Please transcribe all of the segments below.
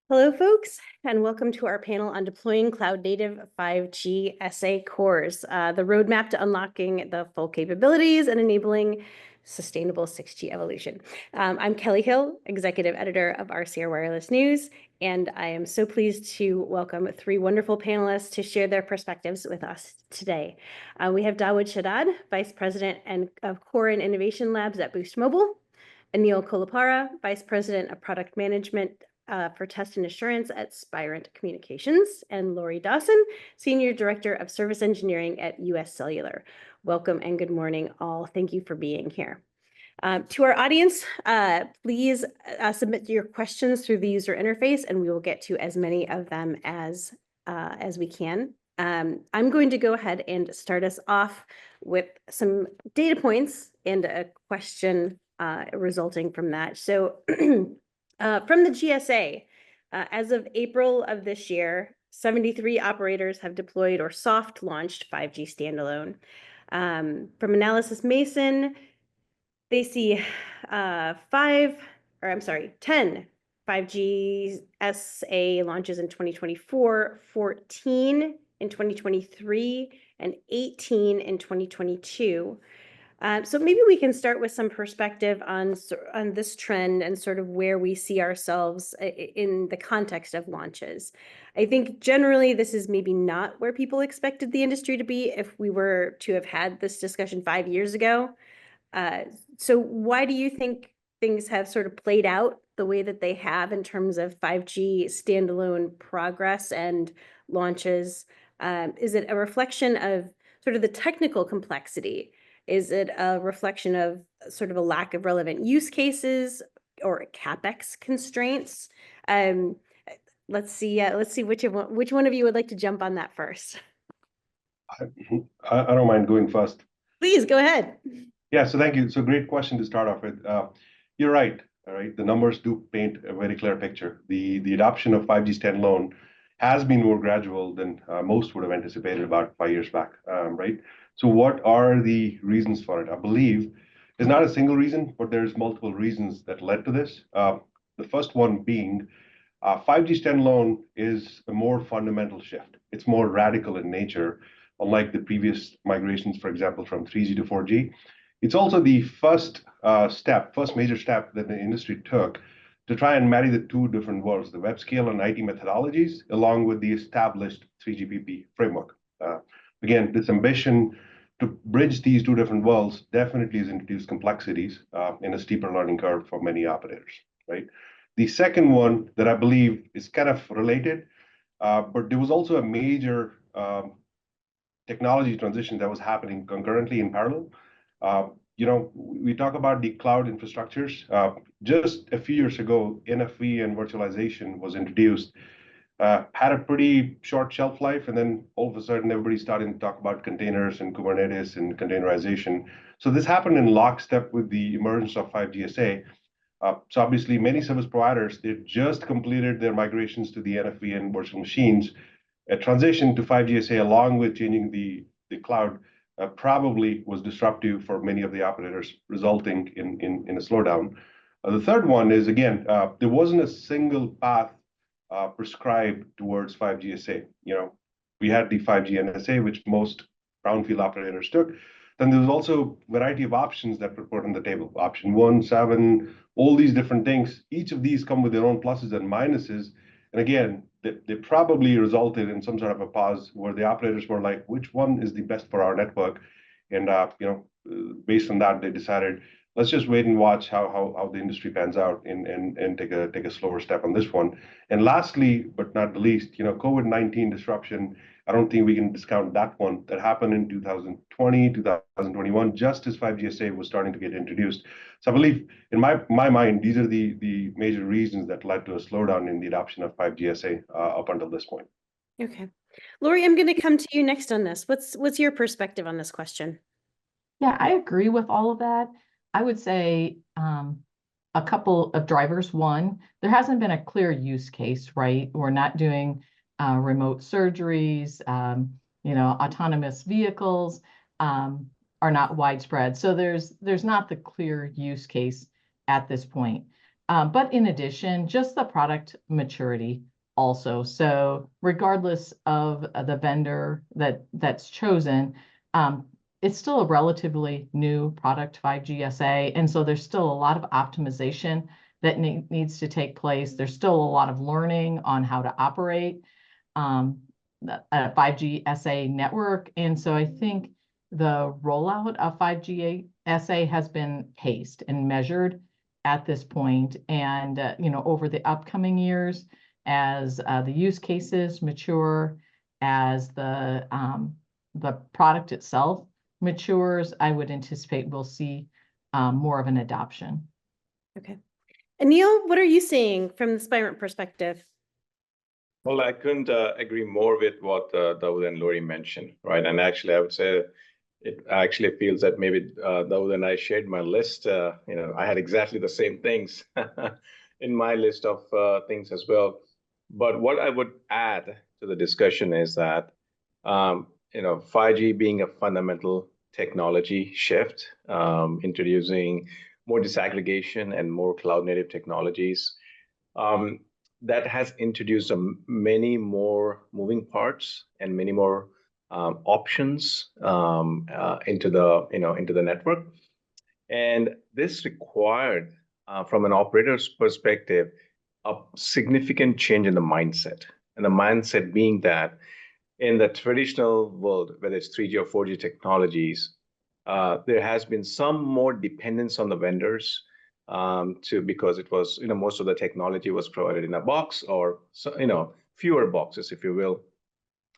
Hello, folks, and welcome to our panel on deploying cloud-native 5G SA cores, the roadmap to unlocking the full capabilities and enabling sustainable 6G evolution. I'm Kelly Hill, Executive Editor of RCR Wireless News, and I am so pleased to welcome three wonderful panelists to share their perspectives with us today. We have Dawood Shahdad, Vice President of Core and Innovation Labs at Boost Mobile, Anil Kollipara, Vice President of Product Management for Test and Assurance at Spirent Communications, and Lori Dawson, Senior Director of Service Engineering at UScellular. Welcome and good morning, all. Thank you for being here. To our audience, please submit your questions through the user interface, and we will get to as many of them as we can. I'm going to go ahead and start us off with some data points and a question resulting from that. So from the GSA, as of April of this year, 73 operators have deployed or soft launched 5G standalone. From Analysis Mason, they see 10 5G SA launches in 2024, 14 in 2023, and 18 in 2022. So maybe we can start with some perspective on this trend and sort of where we see ourselves in the context of launches. I think generally this is maybe not where people expected the industry to be if we were to have had this discussion 5 years ago. So why do you think things have sort of played out the way that they have in terms of 5G standalone progress and launches? Is it a reflection of sort of the technical complexity? Is it a reflection of sort of a lack of relevant use cases or CapEx constraints? Let's see which one of you would like to jump on that first. I don't mind going first. Please go ahead. Yeah, so thank you. So great question to start off with. You're right. All right, the numbers do paint a very clear picture. The adoption of 5G standalone has been more gradual than most would have anticipated about 5 years back, right? So what are the reasons for it? I believe there's not a single reason, but there's multiple reasons that led to this. The first one being 5G standalone is a more fundamental shift. It's more radical in nature, unlike the previous migrations, for example, from 3G to 4G. It's also the first major step that the industry took to try and marry the two different worlds, the web scale and IT methodologies, along with the established 3GPP framework. Again, this ambition to bridge these two different worlds definitely has introduced complexities in a steeper learning curve for many operators, right? The second one that I believe is kind of related, but there was also a major technology transition that was happening concurrently in parallel. We talk about the cloud infrastructures. Just a few years ago, NFV and virtualization was introduced, had a pretty short shelf life, and then all of a sudden everybody's starting to talk about containers and Kubernetes and containerization. So this happened in lockstep with the emergence of 5G SA. So obviously many service providers, they just completed their migrations to the NFV and virtual machines. A transition to 5G SA along with changing the cloud probably was disruptive for many of the operators, resulting in a slowdown. The third one is, again, there wasn't a single path prescribed towards 5G SA. We had the 5G NSA, which most brownfield operators took. Then there was also a variety of options that were put on the table. Option 1, 7, all these different things. Each of these come with their own pluses and minuses. And again, they probably resulted in some sort of a pause where the operators were like, which one is the best for our network? And based on that, they decided, let's just wait and watch how the industry pans out and take a slower step on this one. And lastly, but not the least, COVID-19 disruption. I don't think we can discount that one. That happened in 2020, 2021, just as 5G SA was starting to get introduced. So I believe, in my mind, these are the major reasons that led to a slowdown in the adoption of 5G SA up until this point. Okay. Lori, I'm going to come to you next on this. What's your perspective on this question? Yeah, I agree with all of that. I would say a couple of drivers. One, there hasn't been a clear use case, right? We're not doing remote surgeries, autonomous vehicles are not widespread. So there's not the clear use case at this point. But in addition, just the product maturity also. So regardless of the vendor that's chosen, it's still a relatively new product, 5G SA. And so there's still a lot of optimization that needs to take place. There's still a lot of learning on how to operate a 5G SA network. And so I think the rollout of 5G SA has been paced and measured at this point. And, over the upcoming years, as the use cases mature, as the product itself matures, I would anticipate we'll see more of an adoption. Okay. Anil, what are you seeing from the Spirent perspective? Well, I couldn't agree more with what Dawood and Lori mentioned, right? And actually, I would say it actually feels that maybe Dawood and I shared my list. I had exactly the same things in my list of things as well. But what I would add to the discussion is that 5G being a fundamental technology shift, introducing more disaggregation and more cloud-native technologies. That has introduced many more moving parts and many more options into the network, and this required, from an operator's perspective, a significant change in the mindset. And the mindset being that in the traditional world, whether it's 3G or 4G technologies, there has been some more dependence on the vendors. Because it was, most of the technology was provided in a box or, fewer boxes, if you will.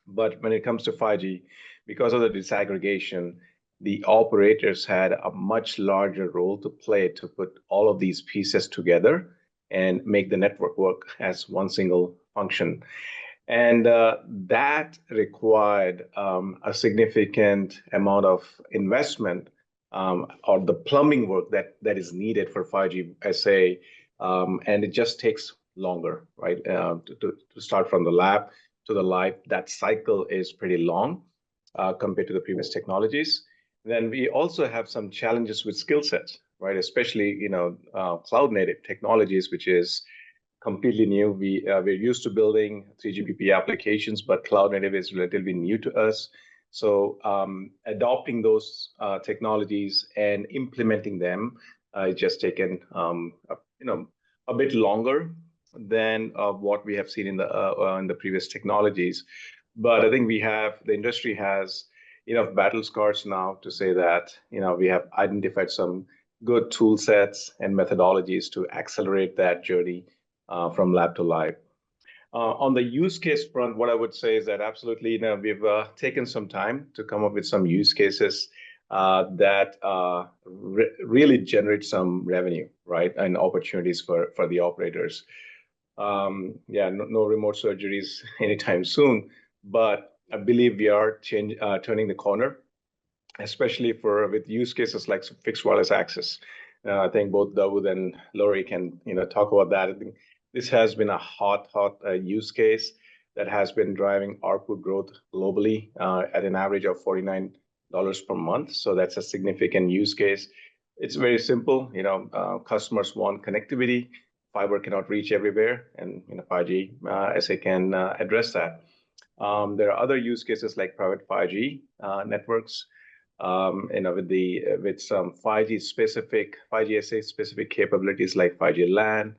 But when it comes to 5G, because of the disaggregation, the operators had a much larger role to play to put all of these pieces together and make the network work as one single function. And that required a significant amount of investment or the plumbing work that is needed for 5G SA, and it just takes longer, right? To start from the lab to the live, that cycle is pretty long compared to the previous technologies. Then we also have some challenges with skill sets, right? Especially, cloud native technologies, which is completely new. We're used to building 3GPP applications, but cloud native is relatively new to us. So adopting those technologies and implementing them just taken a bit longer than what we have seen in the previous technologies. But I think the industry has enough battle scars now to say that we have identified some good tool sets and methodologies to accelerate that journey from lab to live. On the use case front, what I would say is that absolutely, we've taken some time to come up with some use cases that really generate some revenue, right, and opportunities for the operators. No remote surgeries anytime soon, but I believe we are turning the corner, especially with use cases like fixed wireless access. I think both Dawood and Lori can talk about that. I think this has been a hot use case that has been driving ARPU growth globally at an average of $49 per month. So that's a significant use case. It's very simple. Customers want connectivity. Fiber cannot reach everywhere, and 5G SA can address that. There are other use cases like private 5G networks. With some 5G SA specific capabilities like 5G LAN,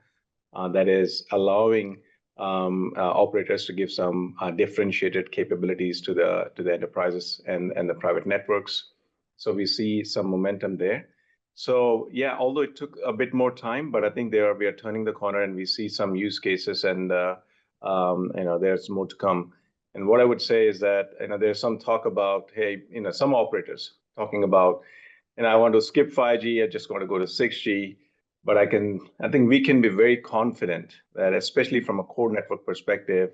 that is allowing operators to give some differentiated capabilities to the enterprises and the private networks. So we see some momentum there. So yeah, although it took a bit more time, but I think we are turning the corner and we see some use cases, and there's more to come. And what I would say is that there's some talk about, hey, some operators talking about, I want to skip 5G, I just want to go to 6G. But I think we can be very confident that, especially from a core network perspective,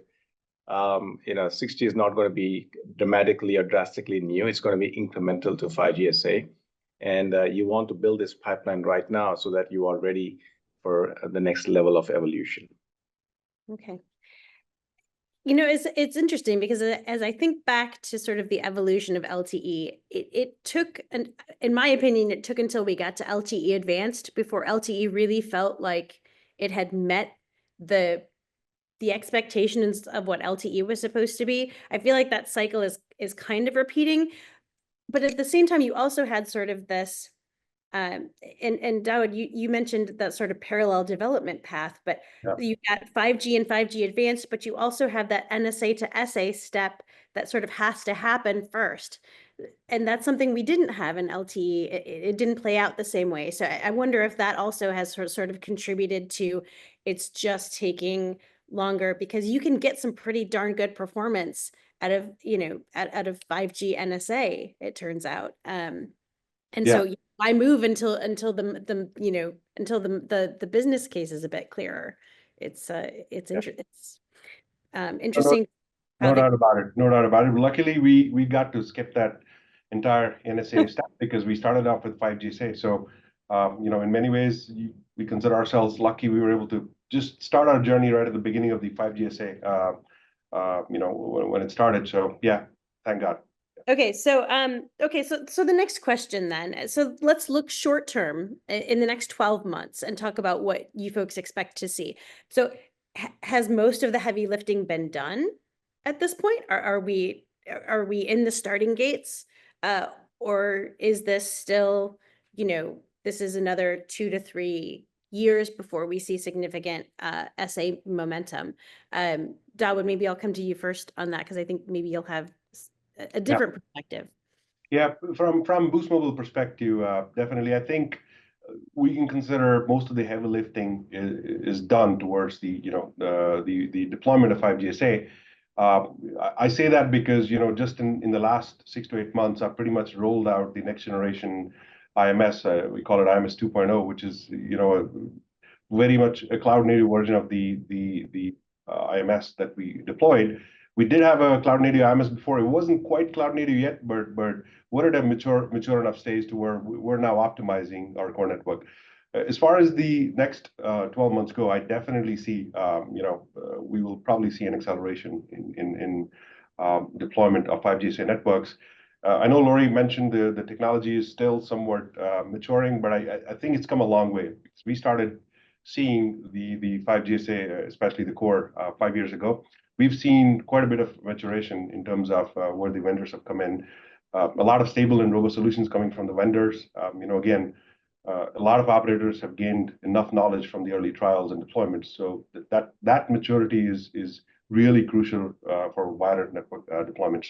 6G is not going to be dramatically or drastically new. It's going to be incremental to 5G SA. And you want to build this pipeline right now so that you are ready for the next level of evolution. Okay. It's interesting because as I think back to sort of the evolution of LTE, it took, in my opinion, it took until we got to LTE Advanced before LTE really felt like it had met the expectations of what LTE was supposed to be. I feel like that cycle is kind of repeating, but at the same time, you also had sort of this, and Dawood, you mentioned that sort of parallel development path, but Yeah. you got 5G and 5G advanced, but you also have that NSA to SA step that sort of has to happen first. And that's something we didn't have in LTE. It didn't play out the same way. So I wonder if that also has sort of contributed to it's just taking longer, because you can get some pretty darn good performance out of, out of 5G NSA, it turns out. And Yeah. so why move until the business case is a bit clearer? It's interesting. No how they- doubt about it. No doubt about it. Luckily, we got to skip that entire NSA step because we started off with 5GSA. So, in many ways, we consider ourselves lucky we were able to just start our journey right at the beginning of the 5GSA, when it started. So, yeah, thank God. Okay, so the next question then. So let's look short term in the next 12 months and talk about what you folks expect to see. So has most of the heavy lifting been done at this point? Are we in the starting gates? Or is this still, this is another 2 to 3 years before we see significant SA momentum? Dawood, maybe I'll come to you first on that, because I think maybe you'll have a different perspective. Yeah, from Boost Mobile perspective, definitely, I think we can consider most of the heavy lifting is done towards the deployment of 5GSA. I say that because just in the last 6 to 8 months, I've pretty much rolled out the next generation IMS. We call it IMS 2.0, which is very much a cloud native version of the IMS that we deployed. We did have a cloud native IMS before. It wasn't quite cloud native yet, but we're at a mature enough stage to where we're now optimizing our core network. As far as the next 12 months go, I definitely see, we will probably see an acceleration in deployment of 5GSA networks. I know Lori mentioned the technology is still somewhat maturing, but I think it's come a long way. We started seeing the 5GSA, especially the core, 5 years ago. We've seen quite a bit of maturation in terms of where the vendors have come in. A lot of stable and robust solutions coming from the vendors. Again, a lot of operators have gained enough knowledge from the early trials and deployments. So that maturity is really crucial for wider network deployments.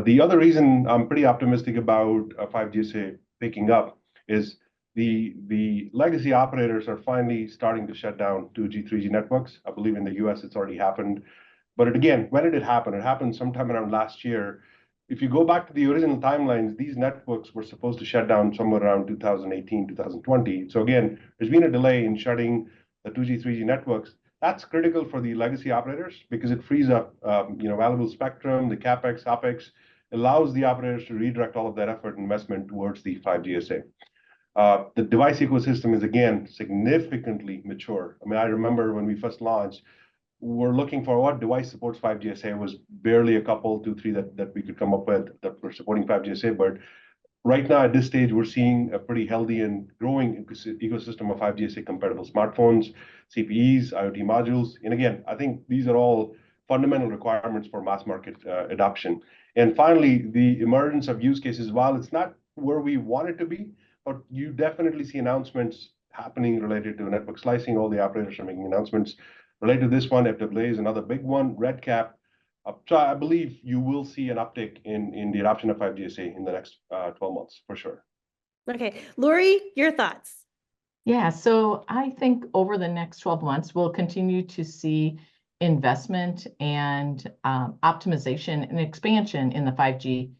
The other reason I'm pretty optimistic about 5GSA picking up is the legacy operators are finally starting to shut down 2G, 3G networks. I believe in the US it's already happened. But again, when did it happen? It happened sometime around last year. If you go back to the original timelines, these networks were supposed to shut down somewhere around 2018, 2020. So again, there's been a delay in shutting the 2G, 3G networks. That's critical for the legacy operators because it frees up, valuable spectrum, the CapEx, OpEx, allows the operators to redirect all of that effort and investment towards the 5GSA. The device ecosystem is, again, significantly mature. I mean, I remember when we first launched, we're looking for what device supports 5GSA was barely a couple, 2, 3 that we could come up with that were supporting 5GSA. But right now, at this stage, we're seeing a pretty healthy and growing ecosystem of 5GSA compatible smartphones, CPEs, IoT modules. And again, I think these are all fundamental requirements for mass market adoption. And finally, the emergence of use cases, while it's not where we want it to be, but you definitely see announcements happening related to network slicing. All the operators are making announcements related to this one. FWA is another big one, RedCap. So I believe you will see an uptick in the adoption of 5GSA in the next 12 months, for sure. Okay, Lori, your thoughts? Yeah, so I think over the next 12 months, we'll continue to see investment and optimization and expansion in the 5G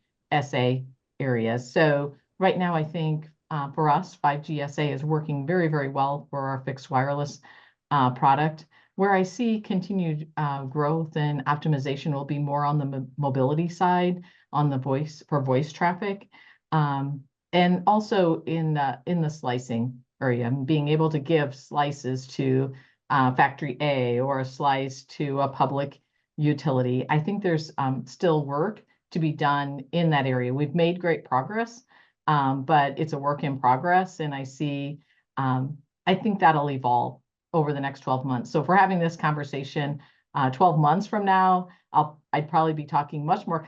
SA areas. So right now, I think for us, 5G SA is working very, very well for our fixed wireless product. Where I see continued growth and optimization will be more on the mobility side, on the voice traffic, and also in the slicing area, being able to give slices to factory A or a slice to a public utility. I think there's still work to be done in that area. We've made great progress, but it's a work in progress, and I think that'll evolve over the next 12 months. So if we're having this conversation 12 months from now, I'd probably be talking much more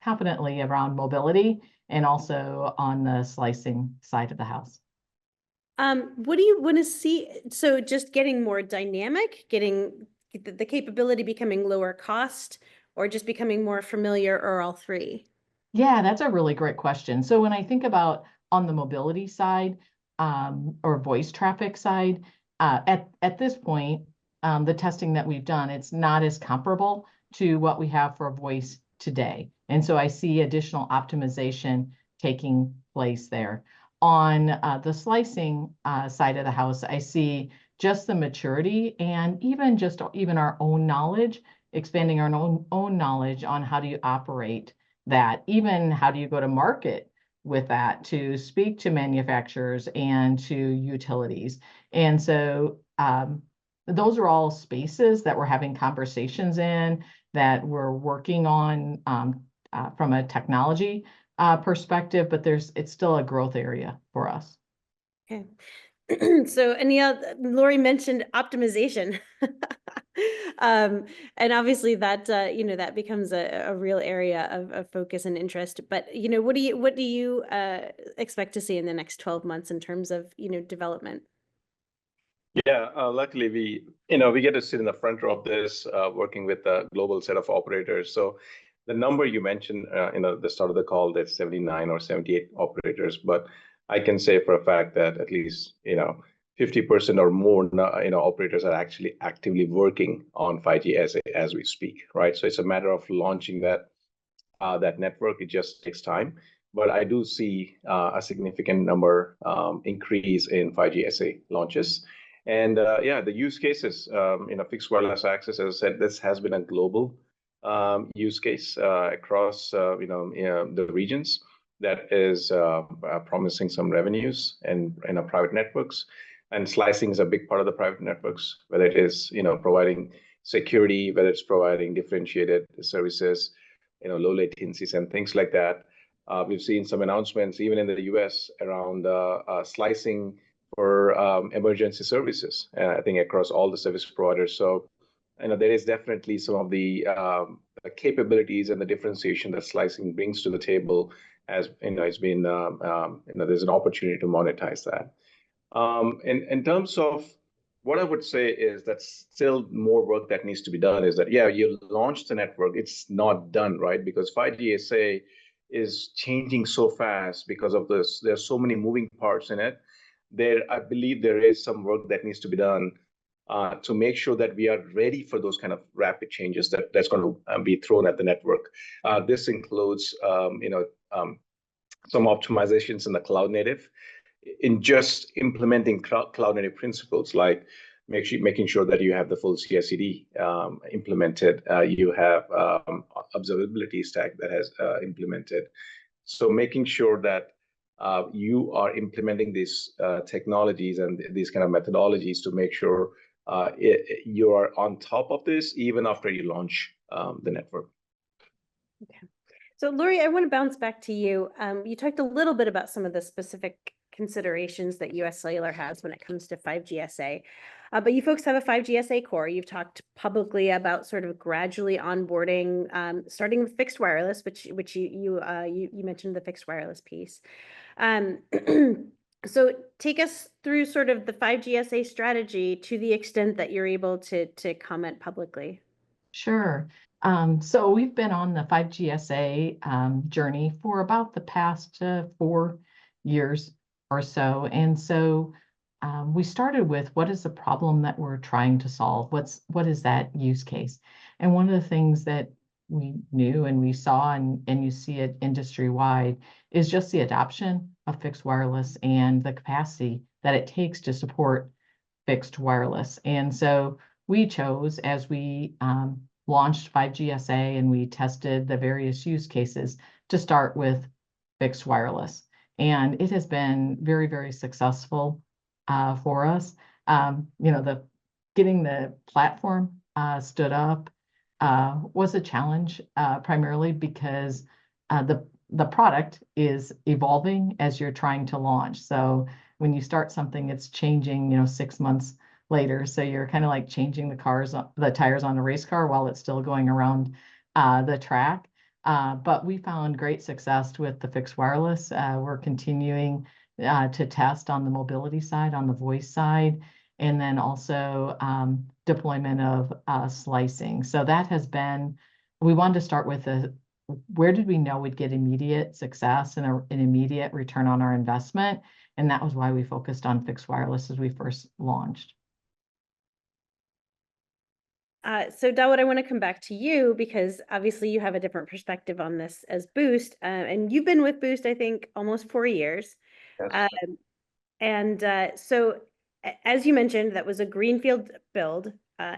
confidently around mobility and also on the slicing side of the house. What do you want to see? So just getting more dynamic, getting the capability becoming lower cost, or just becoming more familiar, or all three? Yeah, that's a really great question. So when I think about on the mobility side or voice traffic side, at this point, the testing that we've done, it's not as comparable to what we have for voice today. And so I see additional optimization taking place there. On the slicing side of the house, I see just the maturity and even our own knowledge, expanding our own knowledge on how do you operate that, even how do you go to market with that to speak to manufacturers and to utilities. And so those are all spaces that we're having conversations in, that we're working on from a technology perspective, but it's still a growth area for us. Okay. So Anil, Lori mentioned optimization. And obviously that that becomes a real area of focus and interest. But what do you expect to see in the next 12 months in terms of development? Yeah, luckily we get to sit in the front row of this, working with a global set of operators. So the number you mentioned, the start of the call, that's 79 or 78 operators, but I can say for a fact that at least 50% or more operators are actually actively working on 5G as we speak, right? So it's a matter of launching that network. It just takes time, but I do see a significant number increase in 5G SA launches. And yeah, the use cases, fixed wireless access, as I said, this has been a global use case across the regions that is promising some revenues and private networks. And slicing is a big part of the private networks, whether it is providing security, whether it's providing differentiated services, low latencies and things like that. We've seen some announcements even in the US around slicing for emergency services, I think across all the service providers. So there is definitely some of the capabilities and the differentiation that slicing brings to the table. As it's been there's an opportunity to monetize that. In terms of what I would say is that still more work that needs to be done is that, yeah, you launched the network, it's not done, right? Because 5G SA is changing so fast because of this. There's so many moving parts in it. I believe there is some work that needs to be done to make sure that we are ready for those kind of rapid changes that's going to be thrown at the network. This includes, some optimizations in the cloud native, in just implementing cloud native principles, like making sure that you have the full CI/CD implemented, you have observability stack that has implemented. So making sure that you are implementing these technologies and these kind of methodologies to make sure you are on top of this even after you launch the network. Okay. So Lori, I want to bounce back to you. You talked a little bit about some of the specific considerations that UScellular has when it comes to 5G SA. But you folks have a 5G SA core. You've talked publicly about sort of gradually onboarding, starting with fixed wireless, which you mentioned the fixed wireless piece. So take us through sort of the 5G SA strategy to the extent that you're able to comment publicly. Sure. So we've been on the 5G SA journey for about the past 4 years or so. And so we started with, what is the problem that we're trying to solve? What is that use case? And one of the things that we knew and we saw, and you see it industry-wide, is just the adoption of fixed wireless and the capacity that it takes to support fixed wireless. And so we chose, as we launched 5G SA and we tested the various use cases, to start with fixed wireless. And it has been very, very successful for us. Getting the platform stood up was a challenge, primarily because the product is evolving as you're trying to launch. So when you start something, it's changing, 6 months later. So you're kind of like changing the tires on a race car while it's still going around the track. But we found great success with the fixed wireless. We're continuing to test on the mobility side, on the voice side, and then also deployment of slicing. So that has been, we wanted to start with where did we know we'd get immediate success and an immediate return on our investment? And that was why we focused on fixed wireless as we first launched. So Dawood, I want to come back to you because obviously you have a different perspective on this as Boost, and you've been with Boost, I think, almost 4 years. Yes. So as you mentioned, that was a greenfield build,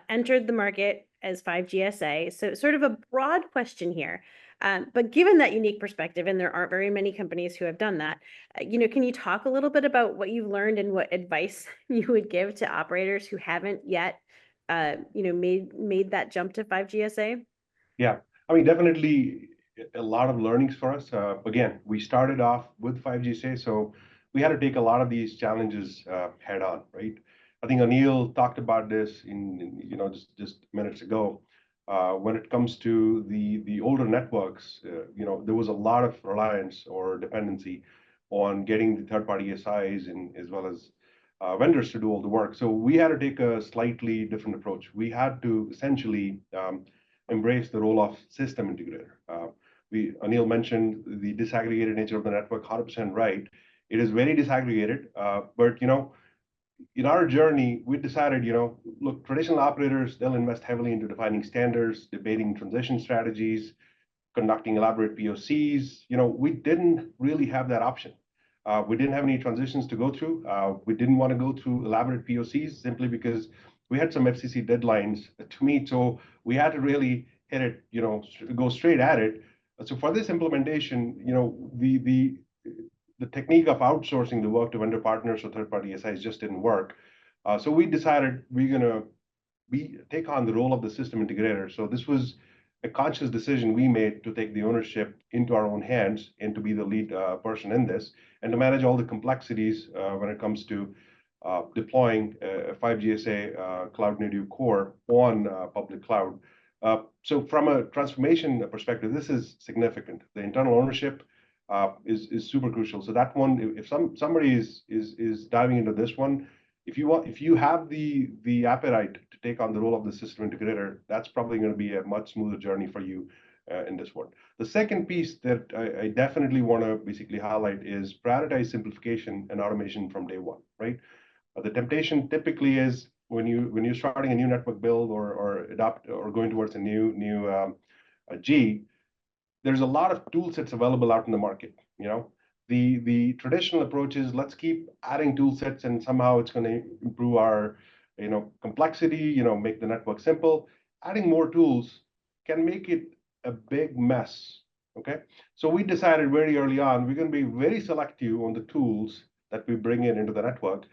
entered the market as 5G SA. So sort of a broad question here. But given that unique perspective, and there aren't very many companies who have done that, can you talk a little bit about what you've learned and what advice you would give to operators who haven't yet, made that jump to 5G SA? Yeah, I mean, definitely a lot of learnings for us. Again, we started off with 5G SA, so we had to take a lot of these challenges head on, right? I think Anil talked about this in just minutes ago. When it comes to the older networks, there was a lot of reliance or dependency on getting the third-party SIs and as well as vendors to do all the work. So we had to take a slightly different approach. We had to essentially embrace the role of system integrator. Anil mentioned the disaggregated nature of the network, 100% right. It is very disaggregated, but in our journey, we decided, look, traditional operators, they'll invest heavily into defining standards, debating transition strategies, conducting elaborate POCs. We didn't really have that option. We didn't have any transitions to go through. We didn't want to go through elaborate POCs simply because we had some FCC deadlines to meet. So we had to really hit it, go straight at it. So for this implementation, the technique of outsourcing the work to vendor partners or third-party SIs just didn't work. So we decided we're going to take on the role of the system integrator. So this was a conscious decision we made to take the ownership into our own hands and to be the lead person in this and to manage all the complexities when it comes to deploying a 5G SA cloud native core on public cloud. So from a transformation perspective, this is significant. The internal ownership is super crucial. So that one, if somebody is diving into this one, if you have the appetite to take on the role of the system integrator, that's probably going to be a much smoother journey for you in this one. The second piece that I definitely want to basically highlight is prioritize simplification and automation from day one, right? The temptation typically is when you're starting a new network build or adopt or going towards a new G, there's a lot of tool sets available out in the market. The traditional approach is let's keep adding tool sets and somehow it's going to improve our complexity, make the network simple. Adding more tools can make it a big mess. Okay, so we decided very early on we're going to be very selective on the tools that we bring into the network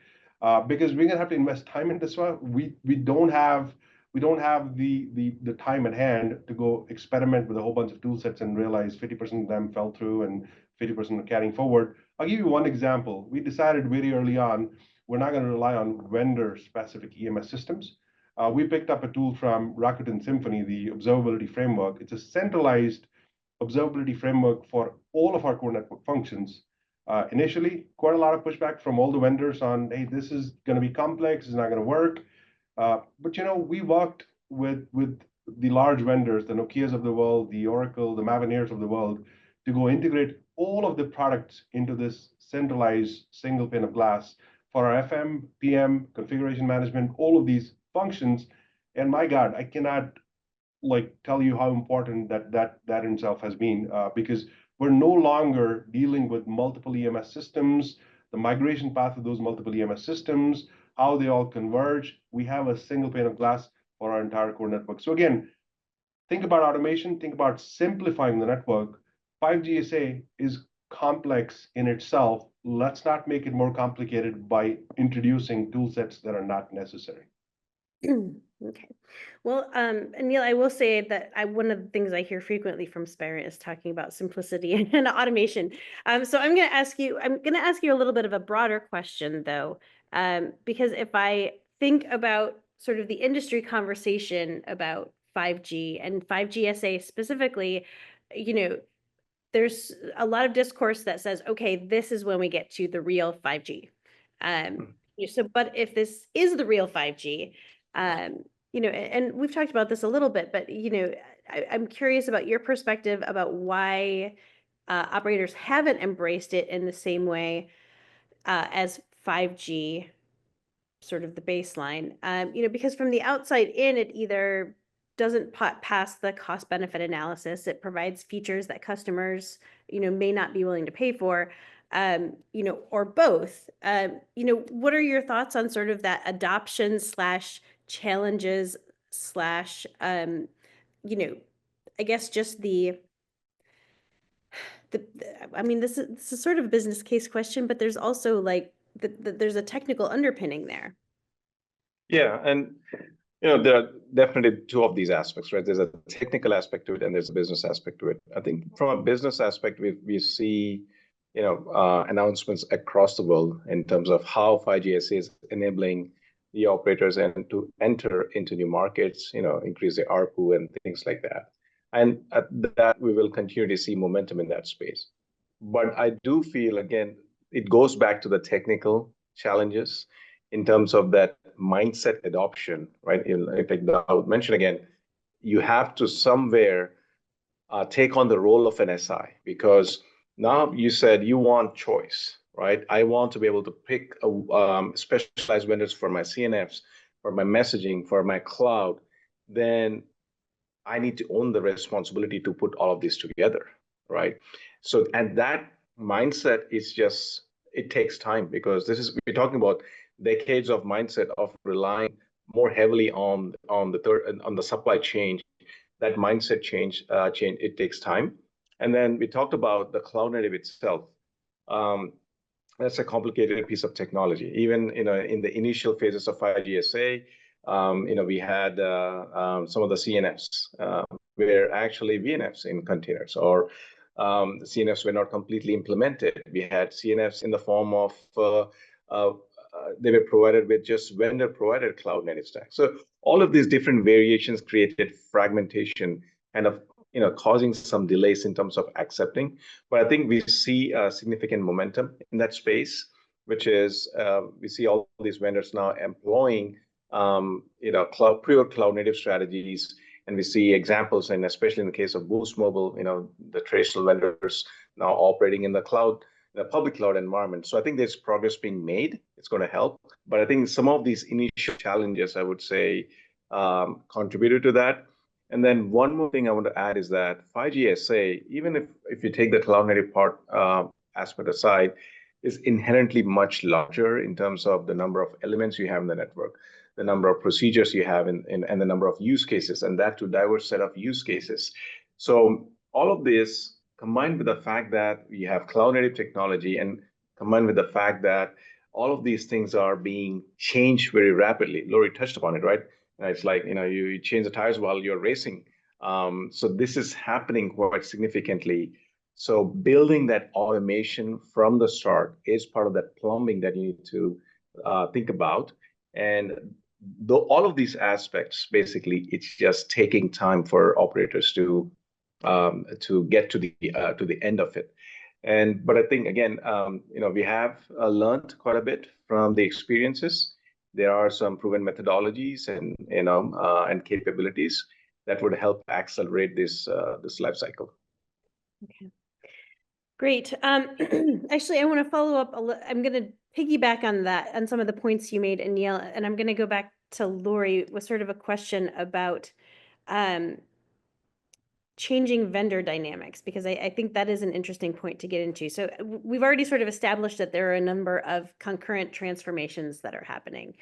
because we're going to have to invest time in this one. We don't have the time at hand to go experiment with a whole bunch of tool sets and realize 50% of them fell through and 50% are carrying forward. I'll give you one example. We decided very early on we're not going to rely on vendor-specific EMS systems. We picked up a tool from Rakuten Symphony, the observability framework. It's a centralized observability framework for all of our core network functions. Initially, quite a lot of pushback from all the vendors on, hey, this is going to be complex, it's not going to work. But we worked with the large vendors, the Nokias of the world, the Oracle, the Mavenairs of the world, to go integrate all of the products into this centralized single pane of glass for our FM, PM, configuration management, all of these functions. And my God, I cannot tell you how important that in itself has been because we're no longer dealing with multiple EMS systems, the migration path of those multiple EMS systems, how they all converge. We have a single pane of glass for our entire core network. So again, think about automation, think about simplifying the network. 5G SA is complex in itself. Let's not make it more complicated by introducing tool sets that are not necessary. Okay. Well, Anil, I will say that one of the things I hear frequently from Spirent is talking about simplicity and automation. So I'm going to ask you a little bit of a broader question though, because if I think about sort of the industry conversation about 5G and 5G SA specifically, you know, there's a lot of discourse that says, okay, this is when we get to the real 5G. So, but if this is the real 5G, you know, and we've talked about this a little bit, but, you know, I'm curious about your perspective about why operators haven't embraced it in the same way as 5G, sort of the baseline. You know, because from the outside in, it either doesn't pass the cost benefit analysis. It provides features that customers, you know, may not be willing to pay for, you know, or both. You know, what are your thoughts on sort of that adoption / challenges / you know, I guess just I mean, this is sort of a business case question, but there's also like there's a technical underpinning there. Yeah, and you know, there are definitely two of these aspects, right? There's a technical aspect to it, and there's a business aspect to it. I think from a business aspect, we see, you know, announcements across the world in terms of how 5G SA is enabling the operators and to enter into new markets, you know, increase their ARPU and things like that. And at that, we will continue to see momentum in that space. But I do feel, again, it goes back to the technical challenges in terms of that mindset adoption, right? Like Dawood mentioned again, you have to somewhere take on the role of an SI, because now you said you want choice, right? I want to be able to pick specialized vendors for my CNFs, for my messaging, for my cloud. Then I need to own the responsibility to put all of this together, right? So, and that mindset is just, it takes time, because we're talking about decades of mindset of relying more heavily on the supply chain. That mindset change, it takes time. And then we talked about the cloud native itself. That's a complicated piece of technology. Even, you know, in the initial phases of 5G SA, you know, we had some of the CNFs were actually VNFs in containers, or the CNFs were not completely implemented. We had CNFs in the form of they were provided with just vendor-provided cloud native stack. So all of these different variations created fragmentation, kind of, you know, causing some delays in terms of accepting. But I think we see a significant momentum in that space, which is we see all these vendors now employing you know, pure cloud native strategies. And we see examples, and especially in the case of Boost Mobile, you know, the traditional vendors now operating in the cloud, the public cloud environment. So I think there's progress being made. It's going to help. But I think some of these initial challenges, I would say, contributed to that. And then one more thing I want to add is that 5G SA, even if you take the cloud native part aspect aside, is inherently much larger in terms of the number of elements you have in the network, the number of procedures you have, and the number of use cases, and that to diverse set of use cases. So all of this, combined with the fact that you have cloud native technology, and combined with the fact that all of these things are being changed very rapidly. Lori touched upon it, right? It's like, you know, you change the tires while you're racing. So this is happening quite significantly. So building that automation from the start is part of that plumbing that you need to think about. And all of these aspects, basically, it's just taking time for operators to get to the end of it. But I think, again, you know, we have learned quite a bit from the experiences. There are some proven methodologies and, you know, and capabilities that would help accelerate this life cycle. Okay, great. Actually, I want to follow up. I'm going to piggyback on that, on some of the points you made, Anil, and I'm going to go back to Lori with sort of a question about changing vendor dynamics, because I think that is an interesting point to get into. So we've already sort of established that there are a number of concurrent transformations that are happening.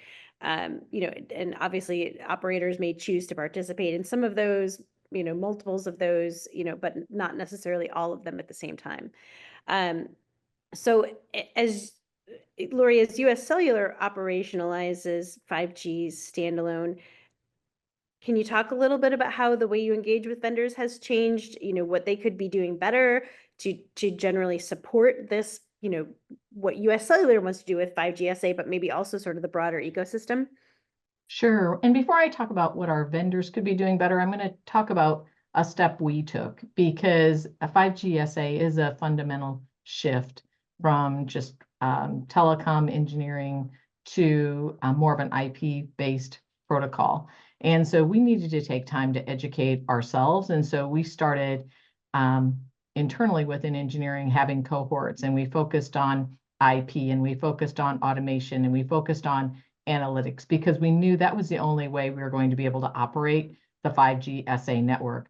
You know, and obviously operators may choose to participate in some of those, you know, multiples of those, you know, but not necessarily all of them at the same time. So as Lori, as UScellular operationalizes 5G standalone, can you talk a little bit about how the way you engage with vendors has changed, you know, what they could be doing better to generally support this, you know, what UScellular wants to do with 5G SA, but maybe also sort of the broader ecosystem? Sure. And before I talk about what our vendors could be doing better, I'm going to talk about a step we took, because a 5G SA is a fundamental shift from just telecom engineering to more of an IP-based protocol. And so we needed to take time to educate ourselves. And so we started internally within engineering having cohorts, and we focused on IP, and we focused on automation, and we focused on analytics, because we knew that was the only way we were going to be able to operate the 5G SA network.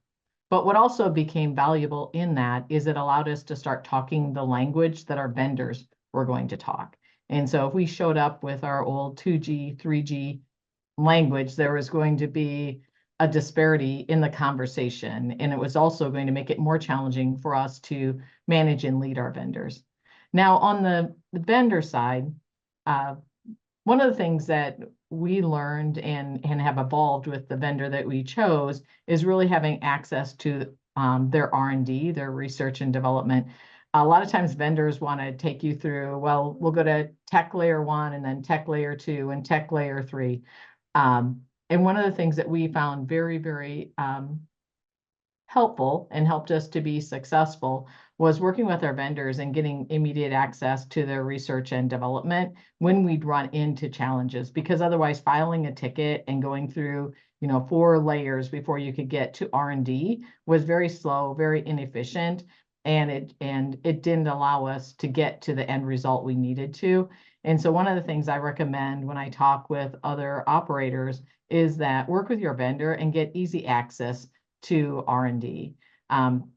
But what also became valuable in that is it allowed us to start talking the language that our vendors were going to talk. And so if we showed up with our old 2G, 3G language, there was going to be a disparity in the conversation. And it was also going to make it more challenging for us to manage and lead our vendors. Now, on the vendor side, one of the things that we learned and have evolved with the vendor that we chose is really having access to their R&D, their research and development. A lot of times vendors want to take you through, well, we'll go to tech layer 1 and then tech layer 2 and tech layer 3. And one of the things that we found very, very helpful and helped us to be successful was working with our vendors and getting immediate access to their research and development when we'd run into challenges, because otherwise filing a ticket and going through 4 layers before you could get to R&D was very slow, very inefficient, and it didn't allow us to get to the end result we needed to. And so one of the things I recommend when I talk with other operators is that work with your vendor and get easy access to R&D,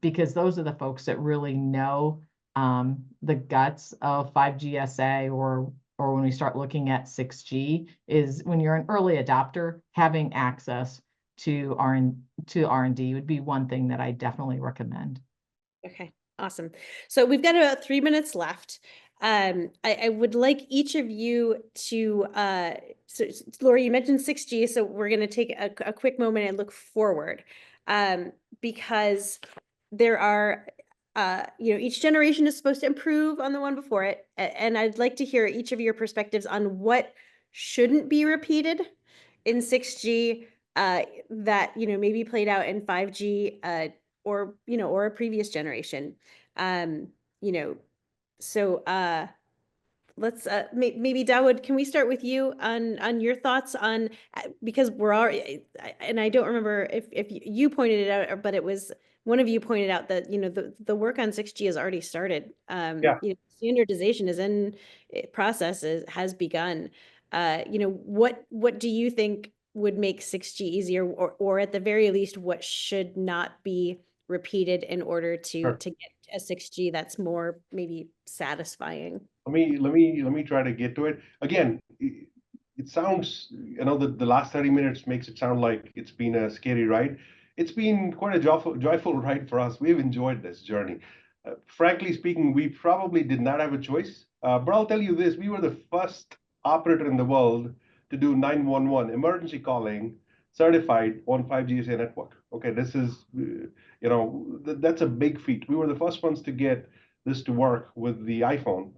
because those are the folks that really know the guts of 5G SA, or when we start looking at 6G, is when you're an early adopter, having access to R&D would be one thing that I definitely recommend. Okay, awesome. So we've got about 3 minutes left. I would like each of you to, so Laura, you mentioned 6G, so we're going to take a quick moment and look forward, because there are, each generation is supposed to improve on the one before it. And I'd like to hear each of your perspectives on what shouldn't be repeated in 6G that, maybe played out in 5G or a previous generation. So let's maybe Dawood, can we start with you on your thoughts on, because we're already, and I don't remember if you pointed it out, but it was one of you pointed out that the work on 6G has already started. Standardization is in process, has begun. What do you think would make 6G easier, or at the very least, what should not be repeated in order to get a 6G that's more maybe satisfying? Let me try to get to it. Again, it sounds, the last 30 minutes makes it sound like it's been a scary ride. It's been quite a joyful ride for us. We've enjoyed this journey. Frankly speaking, we probably did not have a choice. But I'll tell you this, we were the first operator in the world to do 911 emergency calling certified on 5G SA network. Okay, this is, that's a big feat. We were the first ones to get this to work with the iPhone,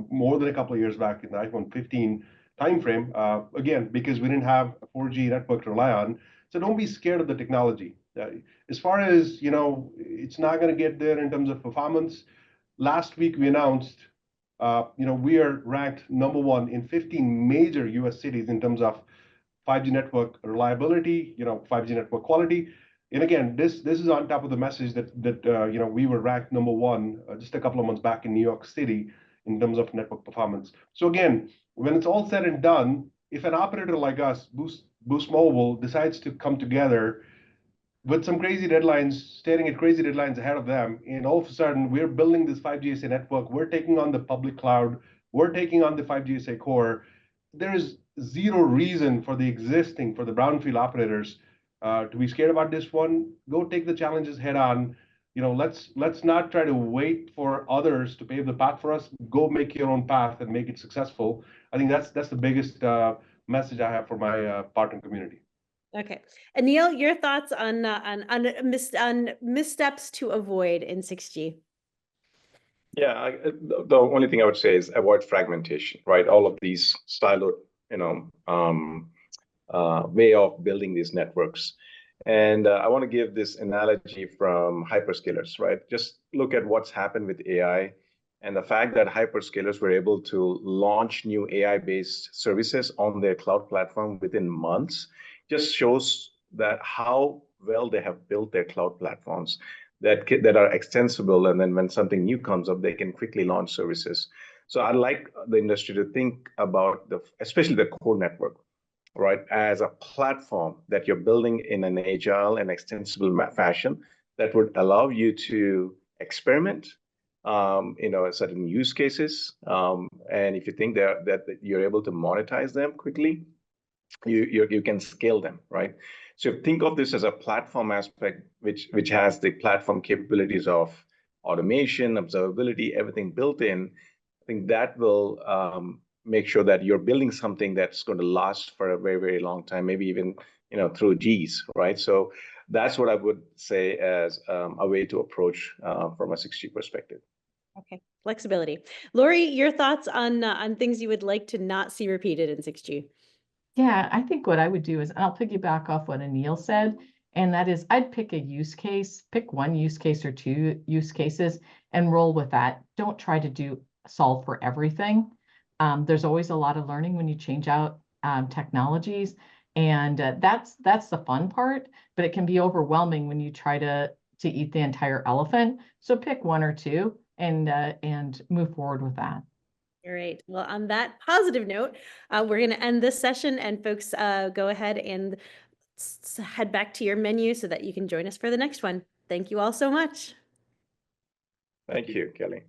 more than a couple of years back in the iPhone 15 timeframe, again, because we didn't have a 4G network to rely on. So don't be scared of the technology. As far as, it's not going to get there in terms of performance. Last week, we announced, we are ranked #1 in 15 major US cities in terms of 5G network reliability, 5G network quality. And again, this is on top of the message that we were ranked #1 just a couple of months back in New York City in terms of network performance. So again, when it's all said and done, if an operator like us, Boost Mobile, decides to come together with some crazy deadlines, staring at crazy deadlines ahead of them, and all of a sudden we're building this 5G SA network, we're taking on the public cloud, we're taking on the 5G SA core, there is zero reason for the brownfield operators to be scared about this one. Go take the challenges head on. Let's not try to wait for others to pave the path for us. Go make your own path and make it successful. I think that's the biggest message I have for my partner community. Okay, Anil, your thoughts on missteps to avoid in 6G? Yeah, the only thing I would say is avoid fragmentation, right? All of these siloed, way of building these networks. And I want to give this analogy from hyperscalers, right? Just look at what's happened with AI and the fact that hyperscalers were able to launch new AI-based services on their cloud platform within months just shows that how well they have built their cloud platforms that are extensible. And then when something new comes up, they can quickly launch services. So I'd like the industry to think about especially the core network, right, as a platform that you're building in an agile and extensible fashion that would allow you to experiment, certain use cases. And if you think that you're able to monetize them quickly, you can scale them, right? So think of this as a platform aspect, which has the platform capabilities of automation, observability, everything built in. I think that will make sure that you're building something that's going to last for a very, very long time, maybe even through G's, right? So that's what I would say as a way to approach from a 6G perspective. Okay, flexibility. Lori, your thoughts on things you would like to not see repeated in 6G? Yeah, I think what I would do is, and I'll piggyback off what Anil said, and that is I'd pick a use case, pick one use case or two use cases and roll with that. Don't try to solve for everything. There's always a lot of learning when you change out technologies, and that's the fun part, but it can be overwhelming when you try to eat the entire elephant. So pick one or two and move forward with that. All right. Well, on that positive note, we're going to end this session, and folks, go ahead and head back to your menu so that you can join us for the next one. Thank you all so much. Thank you, Kelly.